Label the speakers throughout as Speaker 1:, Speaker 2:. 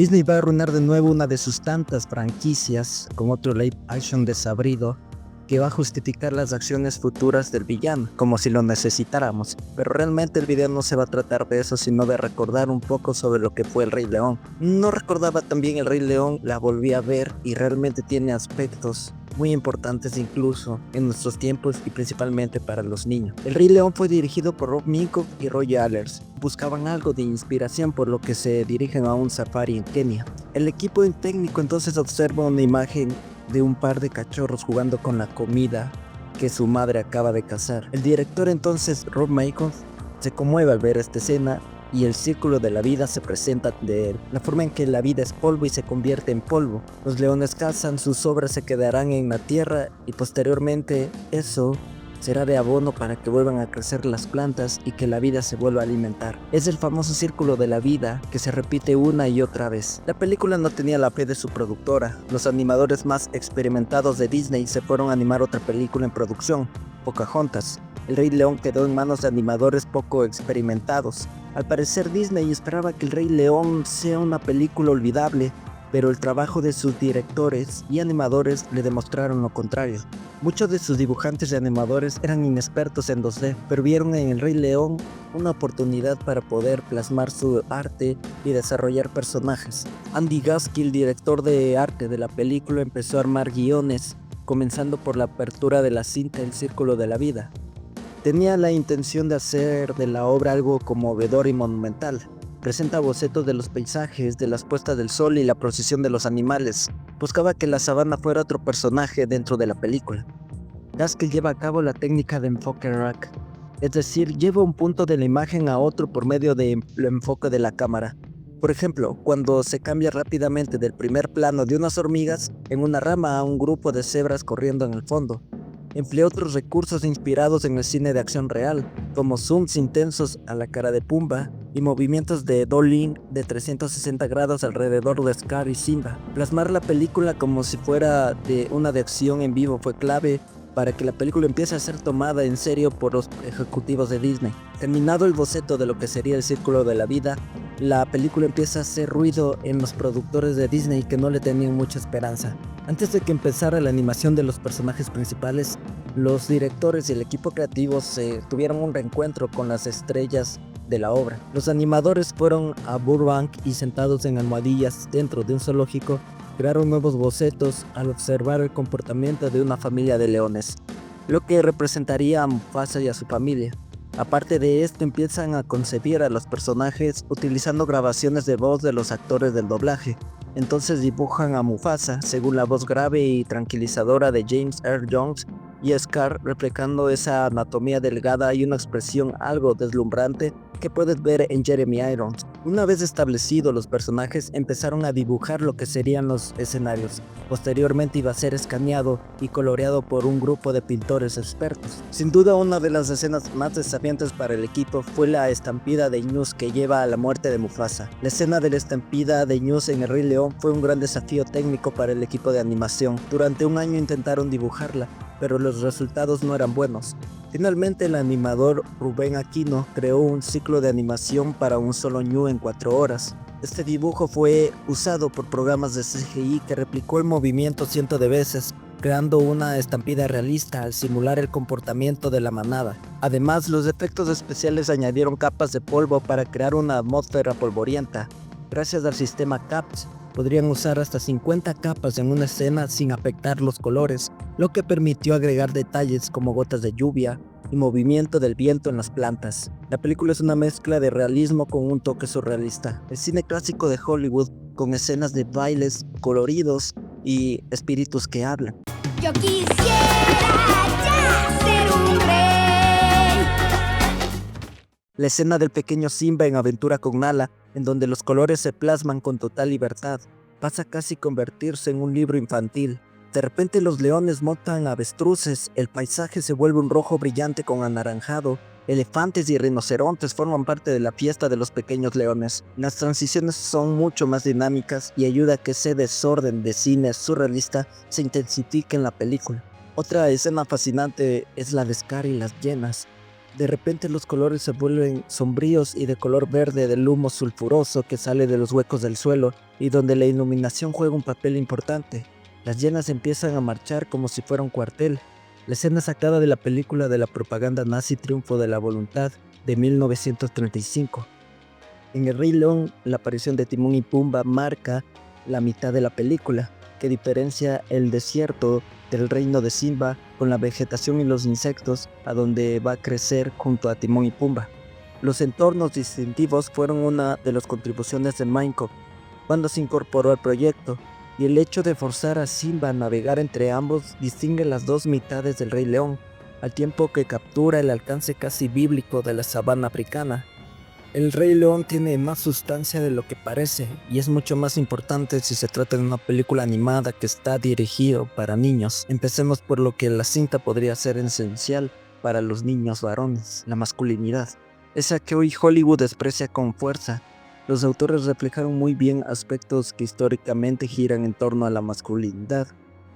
Speaker 1: Disney va a arruinar de nuevo una de sus tantas franquicias con otro live action desabrido que va a justificar las acciones futuras del villano, como si lo necesitáramos. Pero realmente el video no se va a tratar de eso, sino de recordar un poco sobre lo que fue el Rey León. No recordaba también el Rey León, la volví a ver y realmente tiene aspectos muy importantes incluso en nuestros tiempos y principalmente para los niños. El Rey León fue dirigido por Rob Minkoff y Roy Allers. Buscaban algo de inspiración por lo que se dirigen a un safari en Kenia. El equipo técnico entonces observa una imagen de un par de cachorros jugando con la comida que su madre acaba de cazar. El director entonces, Rob Minkoff, se conmueve al ver esta escena y el círculo de la vida se presenta de él. La forma en que la vida es polvo y se convierte en polvo. Los leones cazan, sus obras se quedarán en la tierra y posteriormente eso será de abono para que vuelvan a crecer las plantas y que la vida se vuelva a alimentar. Es el famoso círculo de la vida que se repite una y otra vez. La película no tenía la fe de su productora. Los animadores más experimentados de Disney se fueron a animar otra película en producción, Pocahontas. El Rey León quedó en manos de animadores poco experimentados. Al parecer Disney esperaba que el Rey León sea una película olvidable, pero el trabajo de sus directores y animadores le demostraron lo contrario. Muchos de sus dibujantes y animadores eran inexpertos en 2D, pero vieron en el Rey León una oportunidad para poder plasmar su arte y desarrollar personajes. Andy Gaskell, el director de arte de la película, empezó a armar guiones, comenzando por la apertura de la cinta El Círculo de la Vida. Tenía la intención de hacer de la obra algo conmovedor y monumental. Presenta bocetos de los paisajes, de las puestas del sol y la procesión de los animales. Buscaba que la sabana fuera otro personaje dentro de la película. Gaskell lleva a cabo la técnica de enfoque rack, es decir, lleva un punto de la imagen a otro por medio del enfoque de la cámara. Por ejemplo, cuando se cambia rápidamente del primer plano de unas hormigas en una rama a un grupo de cebras corriendo en el fondo. Empleó otros recursos inspirados en el cine de acción real, como zooms intensos a la cara de Pumba y movimientos de dollying de 360 grados alrededor de Scar y Simba. Plasmar la película como si fuera una de acción en vivo fue clave para que la película empiece a ser tomada en serio por los ejecutivos de Disney. Terminado el boceto de lo que sería el Círculo de la Vida, la película empieza a hacer ruido en los productores de Disney que no le tenían mucha esperanza. Antes de que empezara la animación de los personajes principales, los directores y el equipo creativo tuvieron un reencuentro con las estrellas de la obra. Los animadores fueron a Burbank y, sentados en almohadillas dentro de un zoológico, crearon nuevos bocetos al observar el comportamiento de una familia de leones, lo que representaría a Mufasa y a su familia. Aparte de esto, empiezan a concebir a los personajes utilizando grabaciones de voz de los actores del doblaje. Entonces dibujan a Mufasa según la voz grave y tranquilizadora de James Earl Jones y a Scar replicando esa anatomía delgada y una expresión algo deslumbrante que puedes ver en Jeremy Irons. Una vez establecidos los personajes, empezaron a dibujar lo que serían los escenarios. Posteriormente iba a ser escaneado y coloreado por un grupo de pintores expertos. Sin duda, una de las escenas más desafiantes para el equipo fue la estampida de ñus que lleva a la muerte de Mufasa. La escena de la estampida de ñus en El Rey León fue un gran desafío técnico para el equipo de animación. Durante un año intentaron dibujarla, pero los resultados no eran buenos. Finalmente, el animador Rubén Aquino creó un ciclo de animación para un solo ñu en 4 horas. Este dibujo fue usado por programas de CGI que replicó el movimiento cientos de veces, creando una estampida realista al simular el comportamiento de la manada. Además, los efectos especiales añadieron capas de polvo para crear una atmósfera polvorienta. Gracias al sistema CAPS, podrían usar hasta 50 capas en una escena sin afectar los colores, lo que permitió agregar detalles como gotas de lluvia y movimiento del viento en las plantas. La película es una mezcla de realismo con un toque surrealista. El cine clásico de Hollywood, con escenas de bailes coloridos y espíritus que hablan.
Speaker 2: Yo quisiera ya ser un rey.
Speaker 1: La escena del pequeño Simba en Aventura con Nala, en donde los colores se plasman con total libertad, pasa casi a convertirse en un libro infantil. De repente los leones montan avestruces, el paisaje se vuelve un rojo brillante con anaranjado, elefantes y rinocerontes forman parte de la fiesta de los pequeños leones. Las transiciones son mucho más dinámicas y ayuda a que ese desorden de cine surrealista se intensifique en la película. Otra escena fascinante es la de Scar y las hienas. De repente los colores se vuelven sombríos y de color verde del humo sulfuroso que sale de los huecos del suelo y donde la iluminación juega un papel importante. Las hienas empiezan a marchar como si fuera un cuartel. La escena sacada de la película de la propaganda nazi Triunfo de la Voluntad de 1935. En El Rey León, la aparición de Timón y Pumba marca la mitad de la película, que diferencia el desierto del reino de Simba con la vegetación y los insectos a donde va a crecer junto a Timón y Pumba. Los entornos distintivos fueron una de las contribuciones de Minecraft cuando se incorporó al proyecto, y el hecho de forzar a Simba a navegar entre ambos distingue las dos mitades del Rey León, al tiempo que captura el alcance casi bíblico de la sabana africana. El Rey León tiene más sustancia de lo que parece y es mucho más importante si se trata de una película animada que está dirigido para niños. Empecemos por lo que la cinta podría ser esencial para los niños varones, la masculinidad. Esa que hoy Hollywood desprecia con fuerza. Los autores reflejaron muy bien aspectos que históricamente giran en torno a la masculinidad.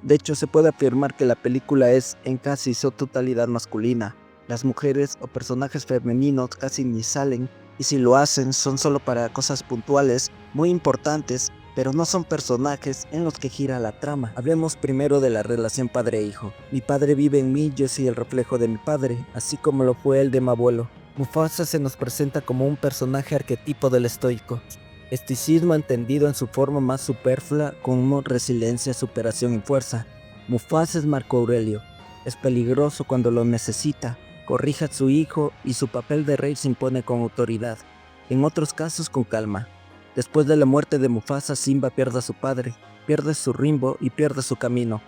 Speaker 1: De hecho, se puede afirmar que la película es en casi su totalidad masculina. Las mujeres o personajes femeninos casi ni salen, y si lo hacen son solo para cosas puntuales, muy importantes, pero no son personajes en los que gira la trama. Hablemos primero de la relación padre-hijo. Mi padre vive en mí, yo soy el reflejo de mi padre, así como lo fue el de mi abuelo. Mufasa se nos presenta como un personaje arquetipo del estoico. Estoicismo entendido en su forma más superflua como resiliencia, superación y fuerza. Mufasa es Marco Aurelio. Es peligroso cuando lo necesita. Corrige a su hijo y su papel de rey se impone con autoridad. En otros casos con calma. Después de la muerte de Mufasa, Simba pierde a su padre, pierde su rumbo y pierde su camino.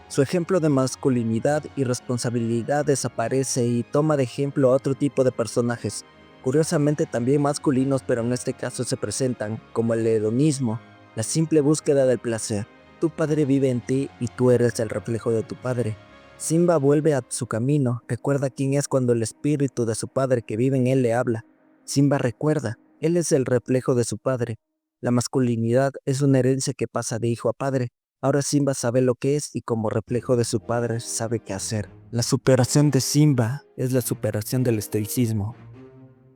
Speaker 1: Su ejemplo de masculinidad y responsabilidad desaparece y toma de ejemplo a otro tipo de personajes, curiosamente también masculinos, pero en este caso se presentan como el hedonismo, la simple búsqueda del placer. Tu padre vive en ti y tú eres el reflejo de tu padre. Simba vuelve a su camino, recuerda quién es cuando el espíritu de su padre que vive en él le habla. Simba recuerda, él es el reflejo de su padre. La masculinidad es una herencia que pasa de hijo a padre. Ahora Simba sabe lo que es y como reflejo de su padre sabe qué hacer. La superación de Simba es la superación del estoicismo.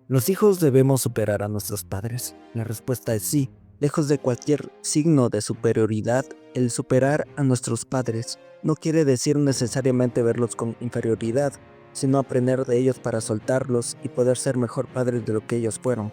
Speaker 1: ¿Los hijos debemos superar a nuestros padres? La respuesta es sí. Lejos de cualquier signo de superioridad, el superar a nuestros padres no quiere decir necesariamente verlos con inferioridad, sino aprender de ellos para soltarlos y poder ser mejor padres de lo que ellos fueron.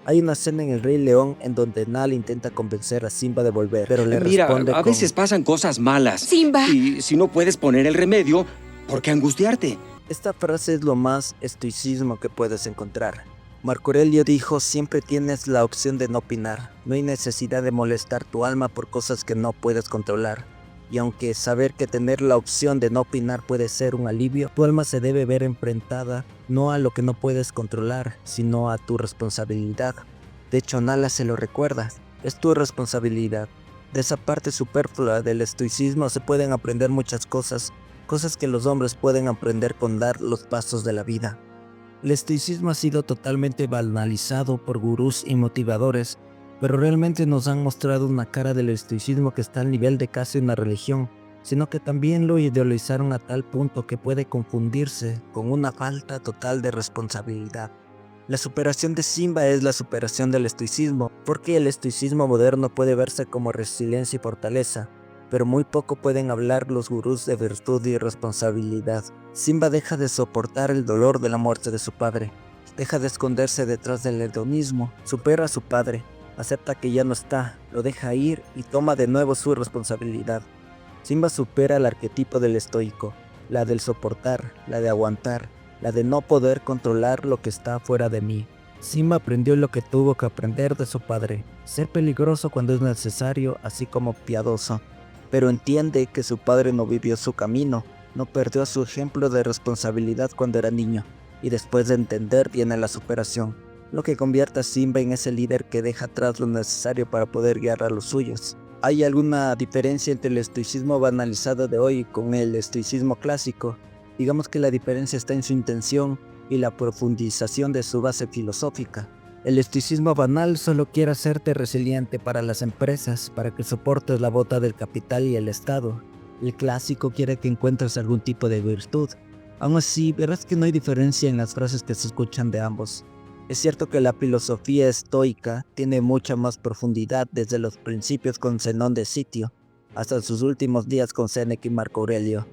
Speaker 1: Hay una escena en El Rey León en donde Nala intenta convencer a Simba de volver, pero le responde
Speaker 3: a veces pasan cosas malas.
Speaker 2: Simba.
Speaker 3: Y si no puedes poner el remedio, ¿por qué angustiarte?
Speaker 1: Esta frase es lo más estoicismo que puedes encontrar. Marco Aurelio dijo, siempre tienes la opción de no opinar. No hay necesidad de molestar tu alma por cosas que no puedes controlar. Y aunque saber que tener la opción de no opinar puede ser un alivio, tu alma se debe ver enfrentada no a lo que no puedes controlar, sino a tu responsabilidad. De hecho, Nala se lo recuerda, es tu responsabilidad. De esa parte superflua del estoicismo se pueden aprender muchas cosas que los hombres pueden aprender con dar los pasos de la vida. El estoicismo ha sido totalmente banalizado por gurús y motivadores, pero realmente nos han mostrado una cara del estoicismo que está al nivel de casi una religión, sino que también lo idealizaron a tal punto que puede confundirse con una falta total de responsabilidad. La superación de Simba es la superación del estoicismo, porque el estoicismo moderno puede verse como resiliencia y fortaleza, pero muy poco pueden hablar los gurús de virtud y responsabilidad. Simba deja de soportar el dolor de la muerte de su padre, deja de esconderse detrás del hedonismo, supera a su padre, acepta que ya no está, lo deja ir y toma de nuevo su responsabilidad. Simba supera el arquetipo del estoico, la del soportar, la de aguantar, la de no poder controlar lo que está fuera de mí. Simba aprendió lo que tuvo que aprender de su padre, ser peligroso cuando es necesario, así como piadoso, pero entiende que su padre no vivió su camino, no perdió su ejemplo de responsabilidad cuando era niño, y después de entender viene la superación, lo que convierte a Simba en ese líder que deja atrás lo necesario para poder guiar a los suyos. ¿Hay alguna diferencia entre el estoicismo banalizado de hoy con el estoicismo clásico? Digamos que la diferencia está en su intención y la profundización de su base filosófica. El estoicismo banal solo quiere hacerte resiliente para las empresas, para que soportes la bota del capital y el Estado. El clásico quiere que encuentres algún tipo de virtud, Aún así, verás que no hay diferencia en las frases que se escuchan de ambos. Es cierto que la filosofía estoica tiene mucha más profundidad desde los principios con Zenón de Sitio hasta sus últimos días con Séneca y Marco Aurelio.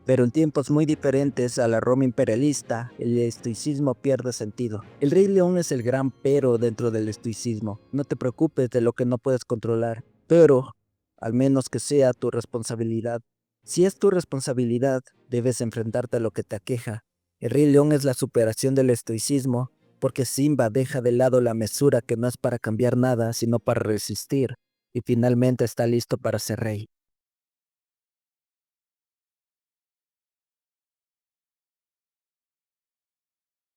Speaker 1: Pero en tiempos muy diferentes a la Roma imperialista, el estoicismo pierde sentido. El Rey León es el gran pero dentro del estoicismo. No te preocupes de lo que no puedes controlar, pero al menos que sea tu responsabilidad. Si es tu responsabilidad, debes enfrentarte a lo que te aqueja. El Rey León es la superación del estoicismo, porque Simba deja de lado la mesura que no es para cambiar nada, sino para resistir, y finalmente está listo para ser rey.